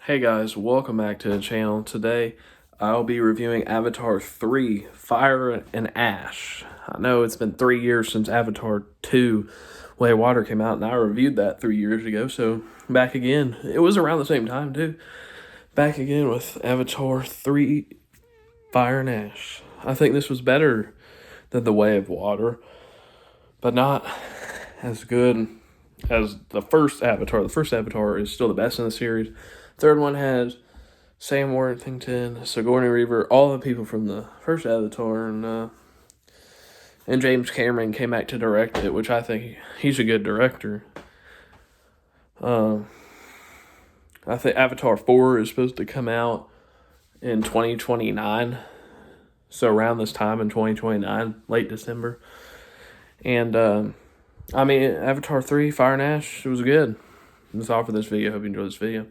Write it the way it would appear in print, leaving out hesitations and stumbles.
Hey guys, welcome back to the channel. Today I'll be reviewing Avatar 3, Fire and Ash. I know it's been 3 years since Avatar 2, Way of Water came out, and I reviewed that 3 years ago, so back again. It was around the same time too. Back again with Avatar 3, Fire and Ash. I think this was better than The Way of Water, but not as good as the first Avatar. The first Avatar is still the best in the series. Third one has Sam Worthington, Sigourney Weaver, all the people from the first Avatar, and James Cameron came back to direct it, which I think he's a good director. I think Avatar 4 is supposed to come out in 2029, so around this time in 2029, late December. And Avatar 3, Fire and Ash, it was good. That's all for this video. Hope you enjoyed this video.